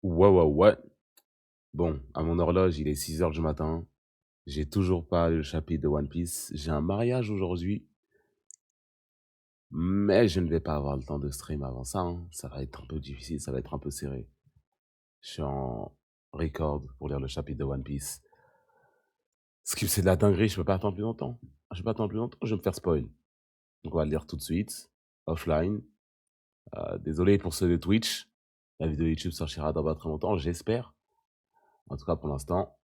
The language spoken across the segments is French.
Ouais, ouais, ouais. Bon, à mon horloge, il est 6 heures du matin. J'ai toujours pas lu le chapitre de One Piece. J'ai un mariage aujourd'hui, mais je ne vais pas avoir le temps de stream avant ça, hein. Ça va être un peu difficile, ça va être un peu serré. Je suis en record pour lire le chapitre de One Piece. Skip, c'est de la dinguerie, je peux pas attendre plus longtemps. Je peux pas attendre plus longtemps, je vais me faire spoil. Donc on va le lire tout de suite, offline. Désolé pour ceux de Twitch. La vidéo YouTube sortira dans pas très longtemps, j'espère. En tout cas, pour l'instant,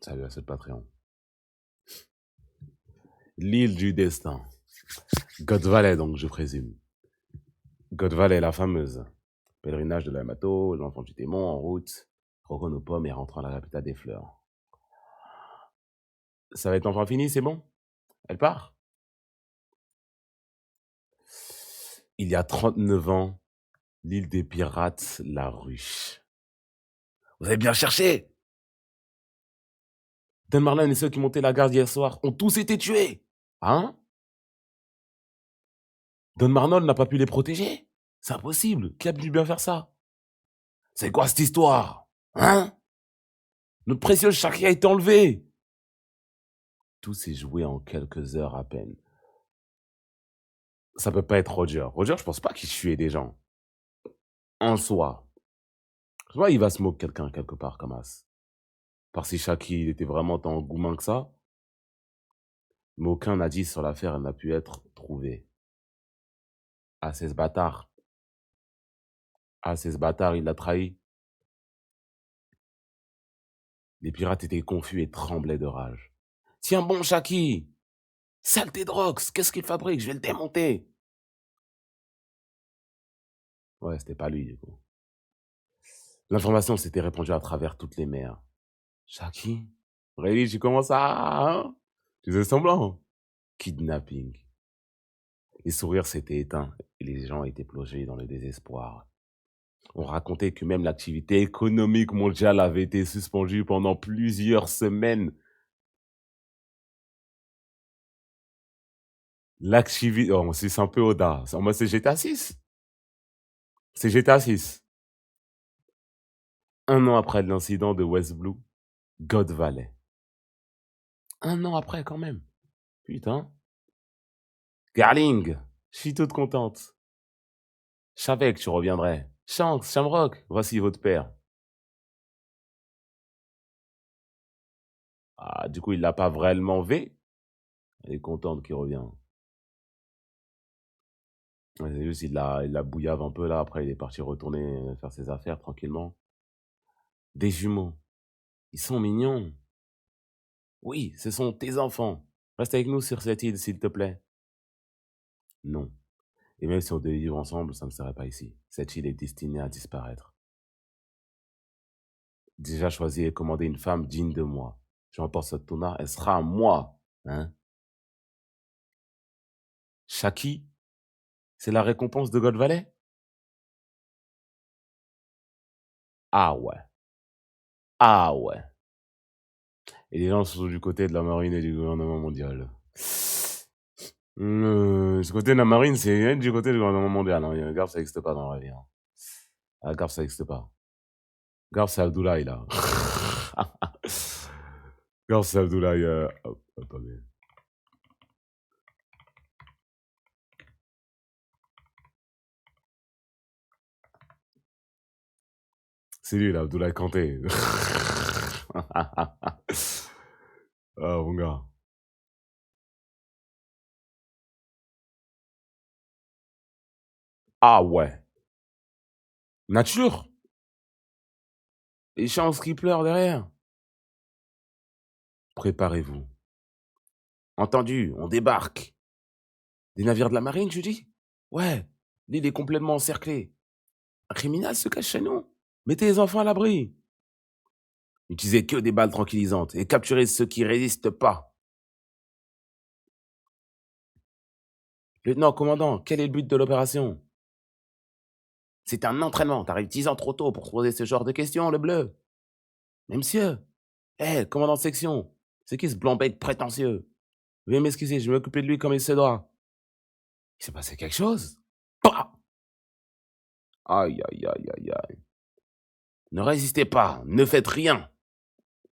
salut à ceux de Patreon. L'île du destin. God Valley, donc, je présume. God Valley, la fameuse. Pèlerinage de l'Amato, l'enfant du démon en route. Rocco nos pommes et rentrant à la capitale des fleurs. Ça va être enfin fini, c'est bon? Elle part? Il y a 39 ans, l'île des pirates, la ruche. Vous avez bien cherché! Dan Marlin et ceux qui montaient la garde hier soir ont tous été tués! Hein? Don Marnol n'a pas pu les protéger? C'est impossible. Qui a pu bien faire ça? C'est quoi cette histoire? Hein? Notre précieux Shaki a été enlevé! Tout s'est joué en quelques heures à peine. Ça peut pas être Roger. Roger, je pense pas qu'il tuait des gens. En soi. Je vois, il va se moquer quelqu'un quelque part, comme As. Par si Shaki il était vraiment tant gourmand que ça. Mais aucun indice sur l'affaire n'a pu être trouvé. Ah, c'est ce bâtard. Ah, c'est ce bâtard, il l'a trahi. Les pirates étaient confus et tremblaient de rage. Tiens bon, Shaki! Saleté de Rox, qu'est-ce qu'il fabrique? Je vais le démonter! Ouais, c'était pas lui, du coup. L'information s'était répandue à travers toutes les mers. Shaki? Réli, tu commences à... Hein? Tu fais semblant? Kidnapping. Les sourires s'étaient éteints et les gens étaient plongés dans le désespoir. On racontait que même l'activité économique mondiale avait été suspendue pendant plusieurs semaines. L'activité... Oh, c'est un peu audace. Moi, c'est GTA 6. C'est GTA 6. Un an après l'incident de West Blue, God Valley. Un an après, quand même. Putain. Garling, je suis toute contente. Je savais que tu reviendrais. Shanks, Shamrock, voici votre père. Ah, du coup, il l'a pas vraiment vu. Elle est contente qu'il revient. Ouais, c'est juste, il la bouillave un peu là. Après, il est parti retourner faire ses affaires tranquillement. Des jumeaux. Ils sont mignons. Oui, ce sont tes enfants. Reste avec nous sur cette île, s'il te plaît. Non. Et même si on devait vivre ensemble, ça ne serait pas ici. Cette île est destinée à disparaître. Déjà choisi et commandé une femme digne de moi. J'emporte cette tona, elle sera à moi. Hein? Shaki, c'est la récompense de God Valley? Ah ouais. Ah ouais. Et les gens sont du côté de la marine et du gouvernement mondial. Du côté de la marine, c'est du côté du gouvernement mondial. Hein. Garf, ça n'existe pas dans la vie. Hein. Ah, Garf, ça n'existe pas. Garf, c'est Abdoulaye, là. Garf, c'est Abdoulaye. Attendez. C'est lui, là, Abdoulaye Kanté. Ah, mon gars. Ah ouais. Nature. Les chances qui pleurent derrière. Préparez-vous. Entendu, on débarque. Des navires de la marine, tu dis? Ouais. L'île est complètement encerclée. Un criminel se cache chez nous. Mettez les enfants à l'abri. N'utilisez que des balles tranquillisantes et capturez ceux qui résistent pas. Lieutenant, commandant, quel est le but de l'opération? C'est un entraînement. T'arrives 10 ans trop tôt pour poser ce genre de questions, le bleu. Mais monsieur. Commandant de section. C'est qui ce blanc-bec prétentieux? Veuillez m'excuser, je vais m'occuper de lui comme il se doit. Il s'est passé quelque chose. Bah aïe, aïe, aïe, aïe, aïe. Ne résistez pas, ne faites rien.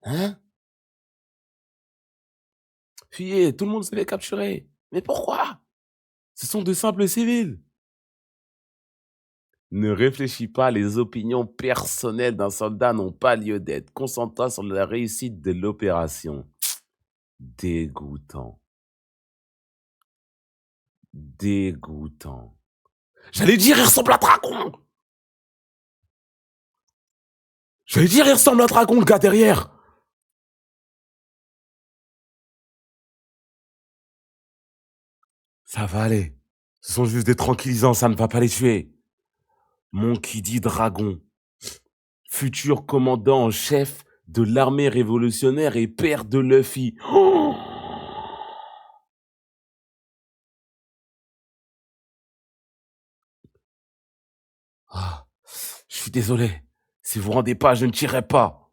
Hein? Fuyez, tout le monde se fait capturer. Mais pourquoi? Ce sont de simples civils. Ne réfléchis pas, les opinions personnelles d'un soldat n'ont pas lieu d'être. Concentre-toi sur la réussite de l'opération. Dégoûtant. Dégoûtant. J'allais dire, il ressemble à Dragon. J'allais dire, il ressemble à Dragon, le gars derrière. Ça va aller. Ce sont juste des tranquillisants, ça ne va pas les tuer. Mon qui dit Dragon, futur commandant en chef de l'armée révolutionnaire et père de Luffy. Oh. Ah, je suis désolé. Si vous rendez pas, je ne tirerai pas.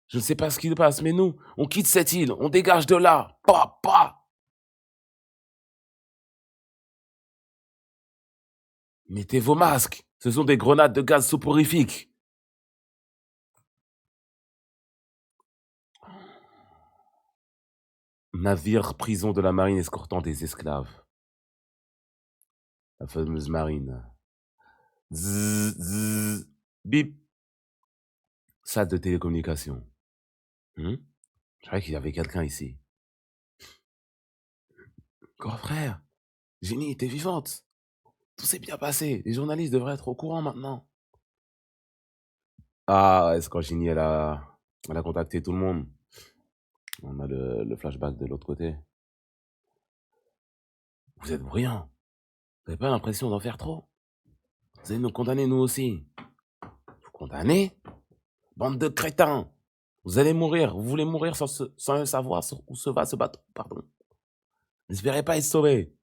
Je ne sais pas ce qui se passe, mais nous, on quitte cette île, on dégage de là. Pas. Mettez vos masques. Ce sont des grenades de gaz soporifique. Navire prison de la marine escortant des esclaves. La fameuse marine. Zzz, zzz, bip. Salle de télécommunication. Je croyais qu'il y avait quelqu'un ici. Grand frère, Jenny était vivante. Tout s'est bien passé. Les journalistes devraient être au courant maintenant. Ah, ouais, c'est quand Jenny, elle a contacté tout le monde. On a le flashback de l'autre côté. Vous êtes bruyant. Vous n'avez pas l'impression d'en faire trop? Vous allez nous condamner, nous aussi. Vous condamner? Bande de crétins. Vous allez mourir. Vous voulez mourir sans savoir où se va ce bateau. Pardon. N'espérez pas être sauvé.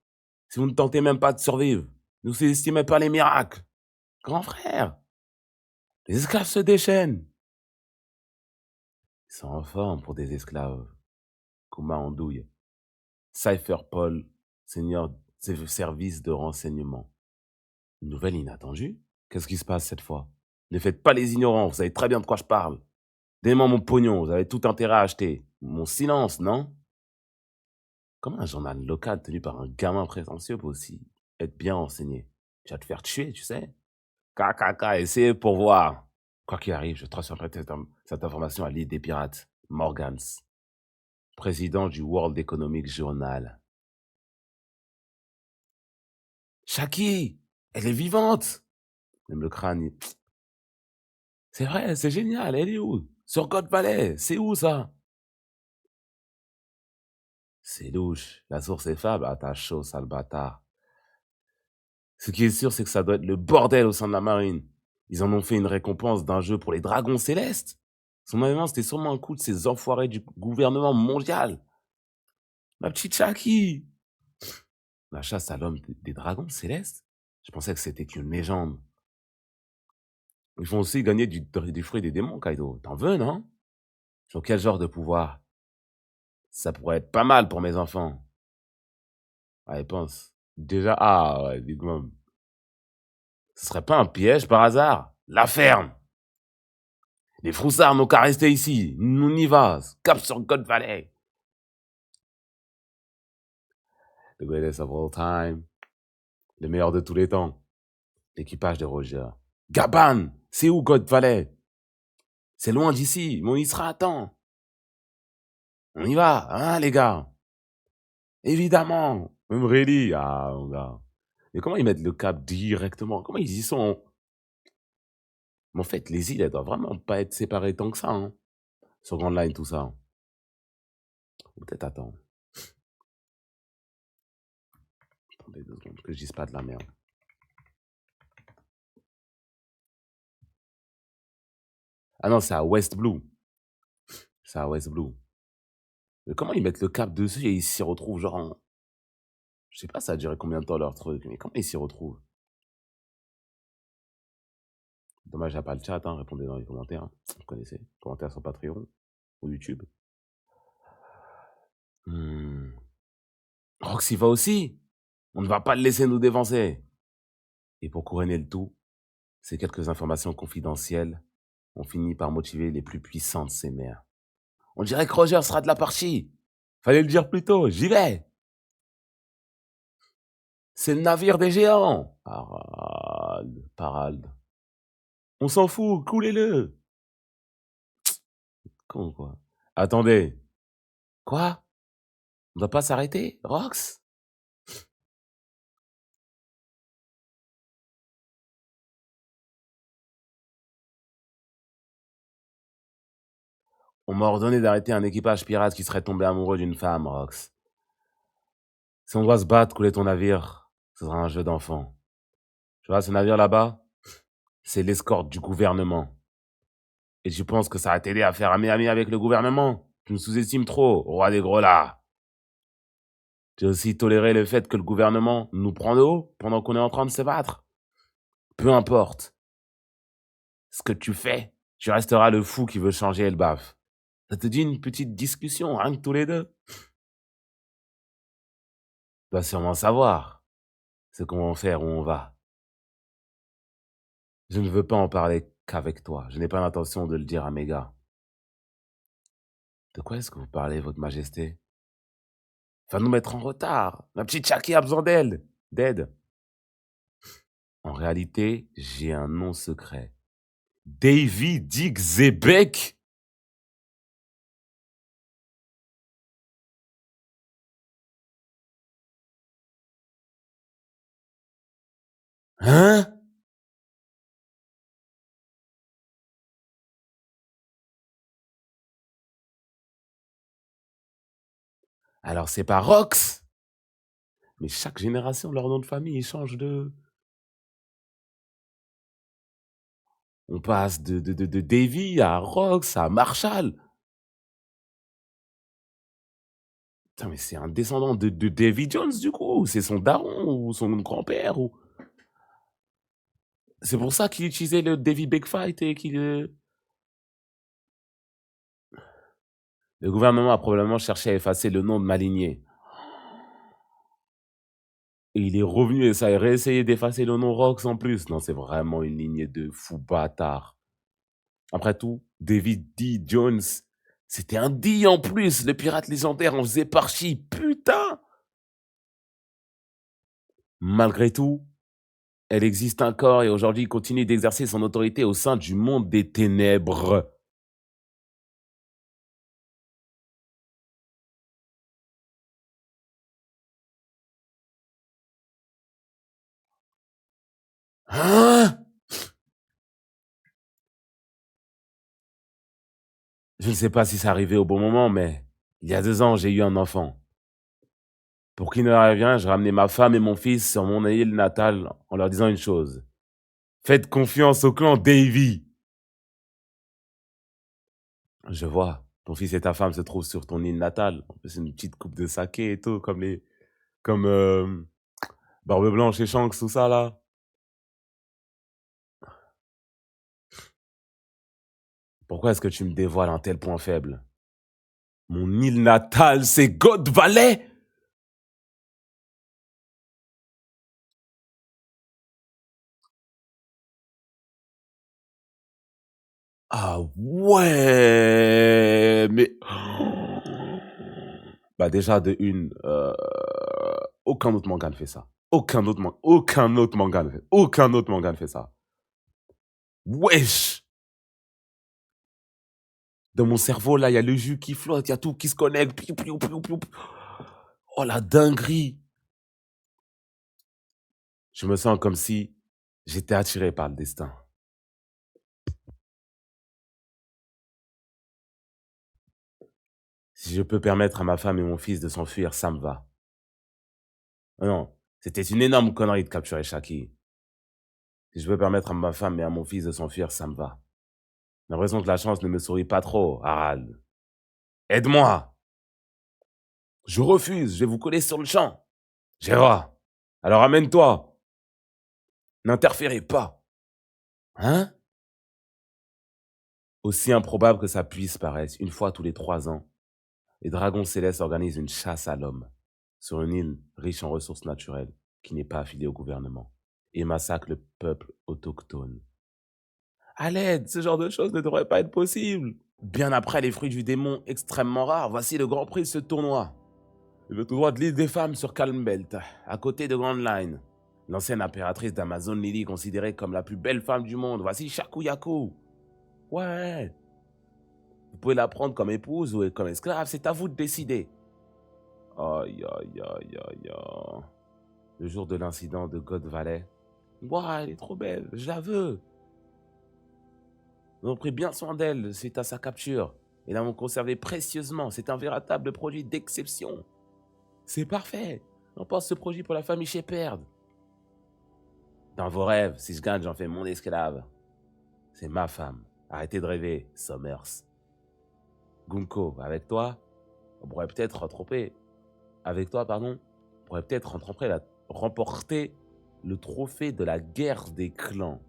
Si vous ne tentez même pas de survivre, ne sous-estimez pas les miracles. Grand frère, les esclaves se déchaînent. Ils sont en forme pour des esclaves. Kuma Andouille. Cypher Paul, seigneur service de renseignement. Une nouvelle inattendue? Qu'est-ce qui se passe cette fois? Ne faites pas les ignorants, vous savez très bien de quoi je parle. Donnez-moi mon pognon, vous avez tout intérêt à acheter. Mon silence, non? Comment un journal local tenu par un gamin prétentieux peut aussi être bien renseigné? Tu vas te faire tuer, tu sais? KKK, essayez pour voir. Quoi qu'il arrive, je transférerai cette information à l'île des pirates, Morgans, président du World Economic Journal. Shaki, elle est vivante. Même le crâne, c'est vrai, c'est génial, elle est où? Sur God Valley, c'est où ça? C'est louche, la source est faible, ah t'as chaud, sale bâtard. Ce qui est sûr, c'est que ça doit être le bordel au sein de la marine. Ils en ont fait une récompense d'un jeu pour les dragons célestes. Son événement, c'était sûrement un coup de ces enfoirés du gouvernement mondial. Ma petite Shaki. La chasse à l'homme des dragons célestes? Je pensais que c'était qu'une légende. Ils font aussi gagner du fruit des démons, Kaido. T'en veux, non? Sur quel genre de pouvoir? Ça pourrait être pas mal pour mes enfants. Allez, pense. Déjà, ah ouais, Big Mom. Ce serait pas un piège par hasard? La ferme! Les froussards n'ont qu'à rester ici. Nous y va. Cap sur God Valley. The greatest of all time. Le meilleur de tous les temps. L'équipage de Roger. Gaban! C'est où God Valley? C'est loin d'ici, mais on y sera à temps. On y va, hein, les gars? Évidemment. Même ready. Ah, mon gars. Mais comment ils mettent le cap directement? Comment ils y sont? Mais en fait, les îles, elles doivent vraiment pas être séparées tant que ça, hein. Sur Grand Line, tout ça. Ou peut-être attends. Attendez 2 secondes, que je dise pas de la merde. Ah non, c'est à West Blue. C'est à West Blue. Mais comment ils mettent le cap dessus et ils s'y retrouvent genre en... Je sais pas ça a duré combien de temps leur truc, mais comment ils s'y retrouvent? Dommage, il n'y a pas le chat, hein, répondez dans les commentaires. Hein. Vous connaissez, commentaires sur Patreon ou YouTube. Rox y va aussi. On ne va pas le laisser nous dévancer. Et pour couronner le tout, ces quelques informations confidentielles ont fini par motiver les plus puissants de ces mères. On dirait que Roger sera de la partie. Fallait le dire plus tôt, j'y vais. C'est le navire des géants. Parade, parade. On s'en fout, coulez-le. Con, quoi. Attendez. Quoi? On doit pas s'arrêter, Rox? On m'a ordonné d'arrêter un équipage pirate qui serait tombé amoureux d'une femme, Rox. Si on doit se battre, couler ton navire, ce sera un jeu d'enfant. Tu vois, ce navire là-bas, c'est l'escorte du gouvernement. Et tu penses que ça va t'aider à faire ami-ami avec le gouvernement? Tu me sous-estimes trop, roi des gros là. Tu as aussi toléré le fait que le gouvernement nous prend de haut pendant qu'on est en train de se battre. Peu importe ce que tu fais, tu resteras le fou qui veut changer le baf. Ça te dit une petite discussion, rien que tous les deux? Tu dois sûrement savoir ce qu'on va faire où on va. Je ne veux pas en parler qu'avec toi. Je n'ai pas l'intention de le dire à mes gars. De quoi est-ce que vous parlez, votre majesté? Va nous mettre en retard. La petite Chucky a besoin d'aide. En réalité, j'ai un nom secret. Davy Dick Zebek? Hein? Alors c'est pas Rox? Mais chaque génération, leur nom de famille, il change de... On passe de Davy à Rox à Marshall. Putain, mais c'est un descendant de Davy Jones, du coup. C'est son daron ou son grand-père. Ou... C'est pour ça qu'il utilisait le Davy Big Fight et qu'il... Le gouvernement a probablement cherché à effacer le nom de ma lignée. Et il est revenu et ça a réessayé d'effacer le nom Rox en plus. Non, c'est vraiment une lignée de fous bâtards. Après tout, David D. Jones, c'était un D en plus. Le pirate légendaire en faisait partie. Putain! Malgré tout, elle existe encore et aujourd'hui continue d'exercer son autorité au sein du monde des ténèbres. Hein? Je ne sais pas si c'est arrivé au bon moment, mais il y a 2 ans, j'ai eu un enfant. Pour qu'il ne arrive rien, je ramenais ma femme et mon fils sur mon île natale en leur disant une chose. Faites confiance au clan Davy. Je vois, ton fils et ta femme se trouvent sur ton île natale. En plus, une petite coupe de saké et tout, comme Barbe Blanche et Shanks, tout ça là. Pourquoi est-ce que tu me dévoiles un tel point faible? Mon île natale, c'est God Valley? Ah ouais, mais... Bah déjà, de une, aucun autre manga ne fait ça. Aucun autre manga ne fait ça. Wesh! Dans mon cerveau, là, il y a le jus qui flotte, il y a tout qui se connecte. Piou, piou, piou, piou. Oh, la dinguerie! Je me sens comme si j'étais attiré par le destin. Si je peux permettre à ma femme et mon fils de s'enfuir, ça me va. Oh non, c'était une énorme connerie de capturer Shaki. Si je peux permettre à ma femme et à mon fils de s'enfuir, ça me va. J'ai l'impression que la chance ne me sourit pas trop, Harald. Aide-moi! Je refuse, je vais vous coller sur le champ. Gérard, alors amène-toi. N'interférez pas. Hein? Aussi improbable que ça puisse paraître, une fois tous les 3 ans, les dragons célestes organisent une chasse à l'homme. sur une île riche en ressources naturelles, qui n'est pas affiliée au gouvernement, et massacre le peuple autochtone. À l'aide, ce genre de choses ne devrait pas être possible. Bien après les fruits du démon extrêmement rares, voici le grand prix de ce tournoi. Le tournoi de l'île des femmes sur Calm Belt, à côté de Grand Line. L'ancienne impératrice d'Amazon Lily, considérée comme la plus belle femme du monde. Voici Shaku Yaku. Ouais. Vous pouvez la prendre comme épouse ou comme esclave, c'est à vous de décider. Aïe, aïe, aïe, aïe, aïe. Le jour de l'incident de God Valley. Ouah, elle est trop belle, je la veux. Nous avons pris bien soin d'elle suite à sa capture et l'avons conservée précieusement. C'est un véritable produit d'exception. C'est parfait. On pense ce projet pour la famille Shepard. Dans vos rêves, si je gagne, j'en fais mon esclave. C'est ma femme. Arrêtez de rêver, Summers. Gunko, avec toi, on pourrait peut-être remporter. Avec toi, pardon, on pourrait peut-être remporter le trophée de la guerre des clans.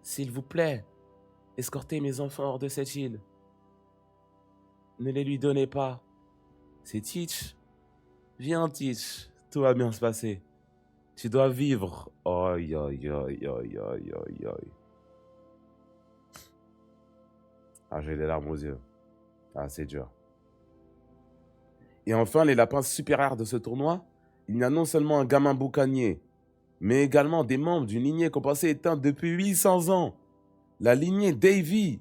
S'il vous plaît, escortez mes enfants hors de cette île. Ne les lui donnez pas. C'est Teach. Viens, Teach. Tout va bien se passer. Tu dois vivre. Aïe, aïe, aïe, aïe, aïe, aïe, aïe. Ah, j'ai les larmes aux yeux. Ah, c'est dur. Et enfin, les lapins super rares de ce tournoi, il y a non seulement un gamin boucanier, mais également des membres d'une lignée qu'on pensait éteinte depuis 800 ans. La lignée Davy.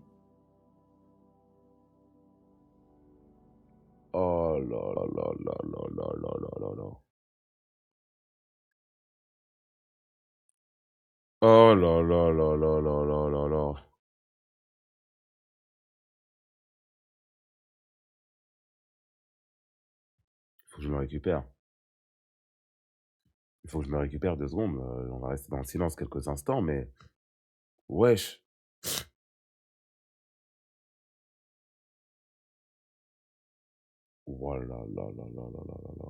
Oh là là là là là là là là là là. Oh là là là là là là là là. Il faut que je me récupère. Il faut que je me récupère 2 secondes. On va rester dans le silence quelques instants, mais... Wesh. Oh là là là là là là là là.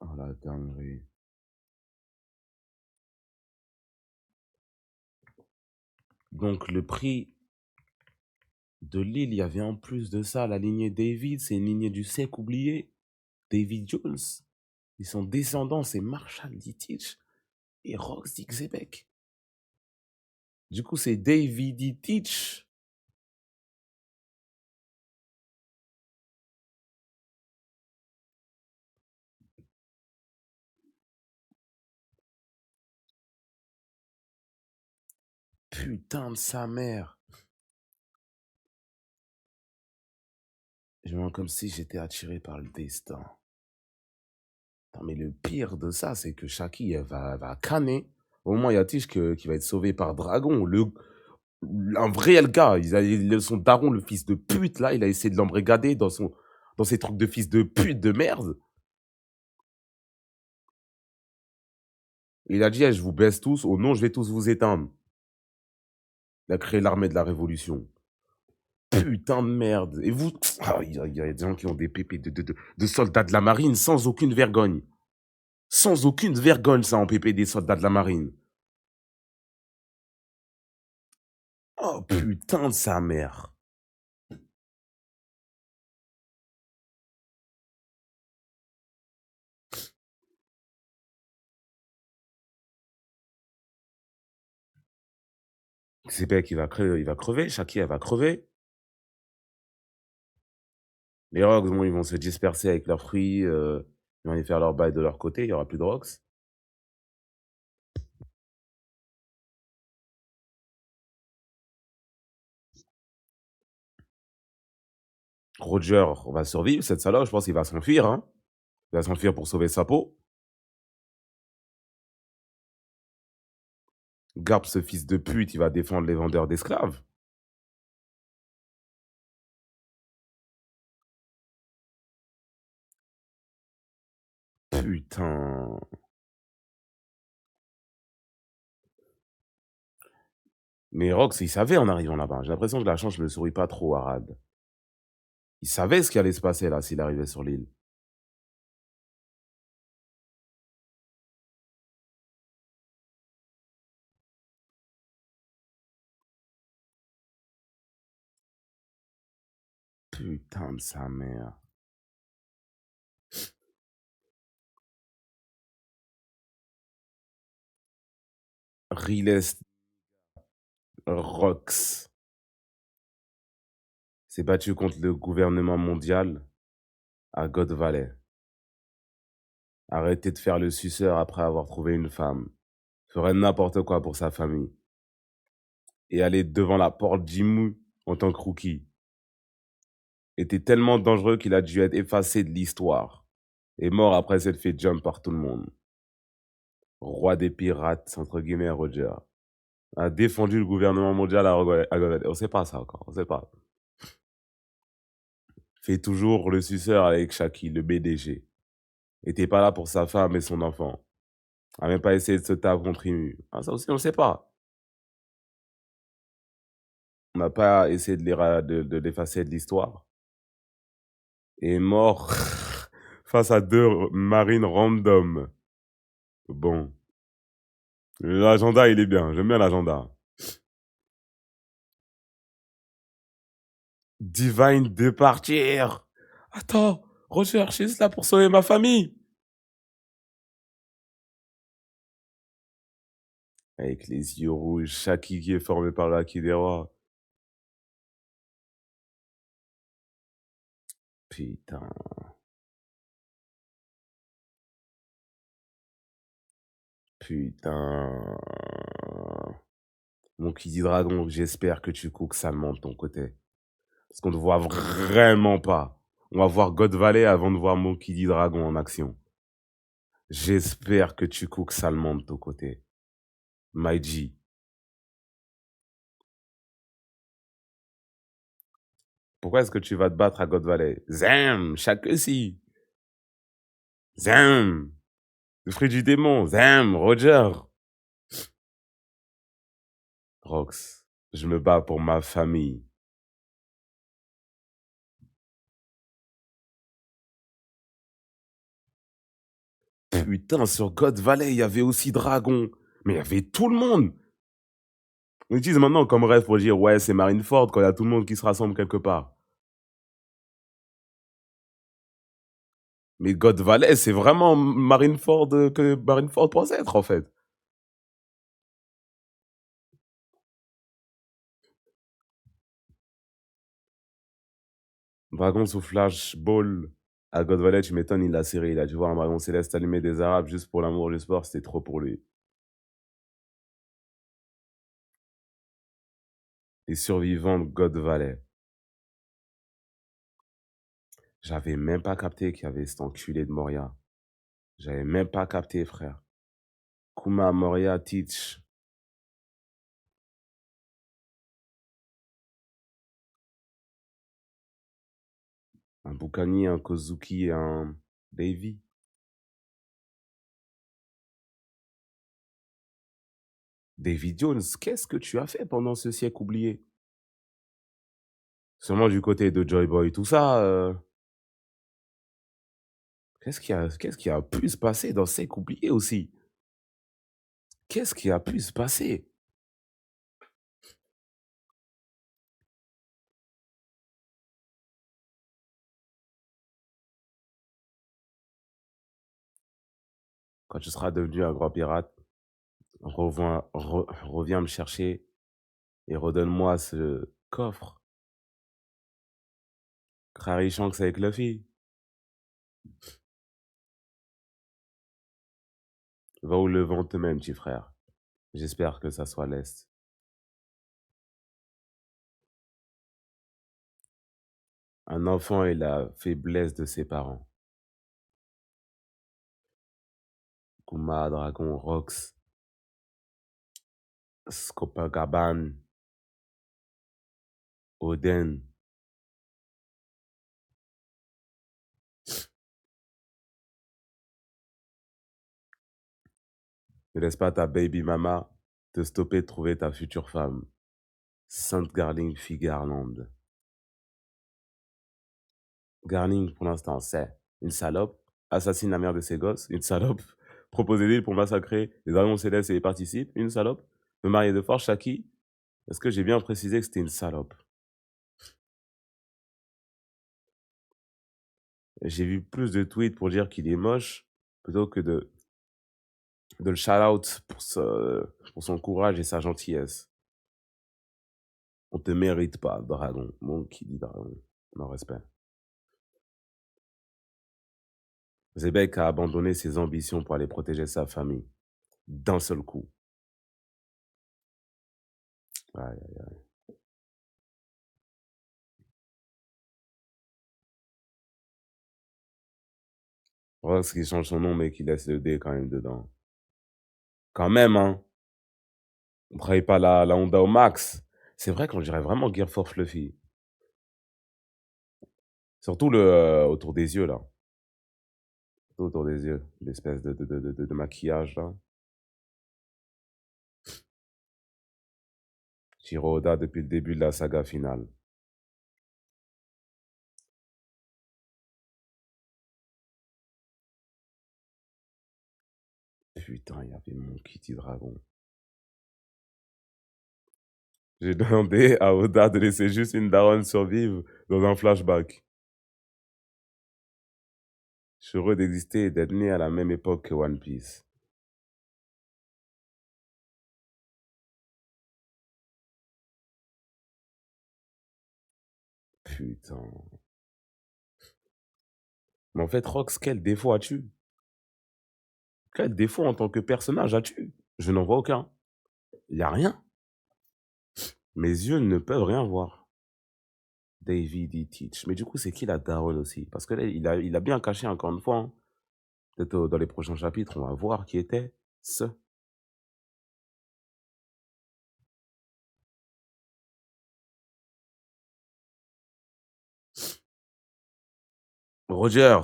Oh la dinguerie. Donc le prix de l'île, il y avait en plus de ça la lignée David, c'est une lignée du sec oublié, David Jones. Ils sont descendants, c'est Marshall Dittich et Rox Dixebeck. Du coup, c'est David Dittich. Putain de sa mère. Je me sens comme si j'étais attiré par le destin. Non, mais le pire de ça, c'est que Shaki, elle va canner. Au moment, il y a Tish qui va être sauvé par Dragon. Un vrai gars. Son daron, le fils de pute, là, il a essayé de l'embrigader dans ses trucs de fils de pute de merde. Il a dit, eh, je vous baisse tous, au nom, je vais tous vous éteindre. Il a créé l'armée de la révolution. Putain de merde. Et vous, il y a des gens qui ont des pépés de soldats de la marine sans aucune vergogne. Sans aucune vergogne, ça, en pépé des soldats de la marine. Oh, putain de sa mère. C'est pas qu'il va crever, Shaki, elle va crever. Les Rogues, bon, ils vont se disperser avec leurs fruits, ils vont aller faire leur bail de leur côté, il y aura plus de Rox. Roger va survivre, cette salope, je pense qu'il va s'enfuir, hein. Il va s'enfuir pour sauver sa peau. Garp, ce fils de pute, il va défendre les vendeurs d'esclaves. Putain. Mais Rox, il savait en arrivant là-bas. J'ai l'impression que la chance ne le sourit pas trop, Arad. Il savait ce qui allait se passer là s'il arrivait sur l'île. Putain de sa mère. Riles Rox s'est battu contre le gouvernement mondial à God Valley. Arrêtez de faire le suceur après avoir trouvé une femme. Ferait n'importe quoi pour sa famille. Et aller devant la porte d'Imu en tant que rookie était tellement dangereux qu'il a dû être effacé de l'histoire. Et mort après s'être fait jump par tout le monde. Roi des pirates, entre guillemets, Roger. A défendu le gouvernement mondial à God. On sait pas ça encore, on sait pas. Fait toujours le suceur avec Shaki, le BDG. Était pas là pour sa femme et son enfant. A même pas essayé de se taper contre Imu. Ah, ça aussi, on sait pas. On n'a pas essayé de l'effacer de l'histoire. Et mort face à deux marines random. Bon. L'agenda, il est bien. J'aime bien l'agenda. Divine départir. Attends, Roger, je suis juste là pour sauver ma famille. Avec les yeux rouges, Shaki qui est formé par l'Aki des rois. Putain. Putain. Mon Kid Dragon, j'espère que tu cooks salement de ton côté. Parce qu'on ne voit vraiment pas. On va voir God Valley avant de voir mon Kid Dragon en action. J'espère que tu cooks salement de ton côté. My G. Pourquoi est-ce que tu vas te battre à God Valley? Zam! Chaque si. Zam! Le fruit du démon. Zam! Roger. Rox, je me bats pour ma famille. Putain, sur God Valley, il y avait aussi Dragon. Mais il y avait tout le monde. On utilise maintenant comme rêve pour dire, ouais, c'est Marineford quand il y a tout le monde qui se rassemble quelque part. Mais God Valley, c'est vraiment Marineford que Marineford pense être, en fait. Dragon sous Flash Ball à God Valley, tu m'étonnes, il l'a serré. Il a dû voir un dragon céleste allumé des Arabes juste pour l'amour du sport, c'était trop pour lui. Les survivants de God Valley. J'avais même pas capté qu'il y avait cet enculé de Moria. J'avais même pas capté, frère. Kuma Moria Teach. Un Bukani, un Kozuki et un Davy. Davy Jones, qu'est-ce que tu as fait pendant ce siècle oublié? Sûrement du côté de Joy Boy, tout ça. Qu'est-ce qui a pu se passer dans siècle oublié aussi? Qu'est-ce qui a pu se passer? Quand tu seras devenu un grand pirate, reviens me chercher et redonne-moi ce coffre. Crary Shanks avec Luffy. Va où le vent te mène, petit frère. J'espère que ça soit l'Est. Un enfant est la faiblesse de ses parents. Kuma, Dragon, Rox, Scopagaban, Oden. Ne laisse pas ta baby mama te stopper de trouver ta future femme. Sainte Garling fit Garland. Garling, pour l'instant, c'est une salope, assassine la mère de ses gosses, une salope, propose des deals pour massacrer les dragons célestes et les participes, une salope, me marier de force, Shaki. Est-ce que j'ai bien précisé que c'était une salope? J'ai vu plus de tweets pour dire qu'il est moche plutôt que de le shout-out pour son courage et sa gentillesse. On te mérite pas, dragon. Mon qui dit dragon. Non, respect. Zebek a abandonné ses ambitions pour aller protéger sa famille. D'un seul coup. Aïe, aïe. Rox qui change son nom mais qui laisse le D quand même dedans. Quand même, hein. On travaille pas la Honda au max. C'est vrai qu'on dirait vraiment Gear Force Fluffy. Surtout autour des yeux, là. Surtout autour des yeux. L'espèce de maquillage, là. Shiro Oda depuis le début de la saga finale. Putain, il y avait mon Kitty Dragon. J'ai demandé à Oda de laisser juste une daronne survivre dans un flashback. Je suis heureux d'exister et d'être né à la même époque que One Piece. Putain. Mais en fait, Rox, quel défaut as-tu? Quel défaut en tant que personnage as-tu? Je n'en vois aucun. Il n'y a rien. Mes yeux ne peuvent rien voir. David E. Teach. Mais du coup, c'est qui la daronne aussi? Parce que là, il a bien caché encore une fois. Hein. Peut-être dans les prochains chapitres, on va voir qui était ce. Roger,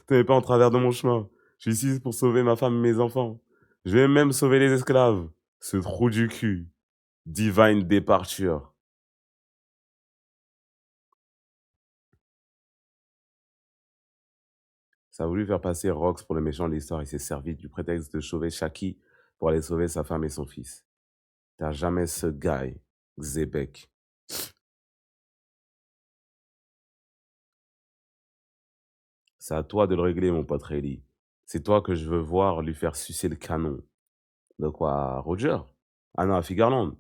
t'es pas en travers de mon chemin. Je suis ici pour sauver ma femme et mes enfants. Je vais même sauver les esclaves. Ce trou du cul. Divine Departure. Ça a voulu faire passer Rox pour le méchant de l'histoire. Il s'est servi du prétexte de sauver Shaki pour aller sauver sa femme et son fils. T'as jamais ce guy, Zebek. C'est à toi de le régler, mon pote Rayleigh. C'est toi que je veux voir lui faire sucer le canon. De quoi, Roger? Ah non, à Figarland.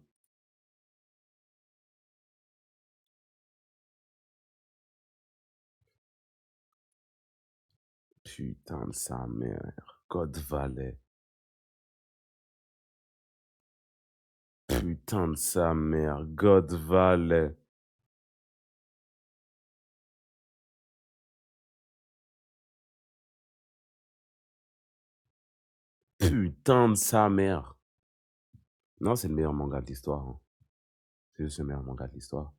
Putain de sa mère. God Valet. Putain de sa mère. God Valet. Putain de sa mère. Non, c'est le meilleur manga de l'histoire. Hein. C'est juste le meilleur manga de l'histoire.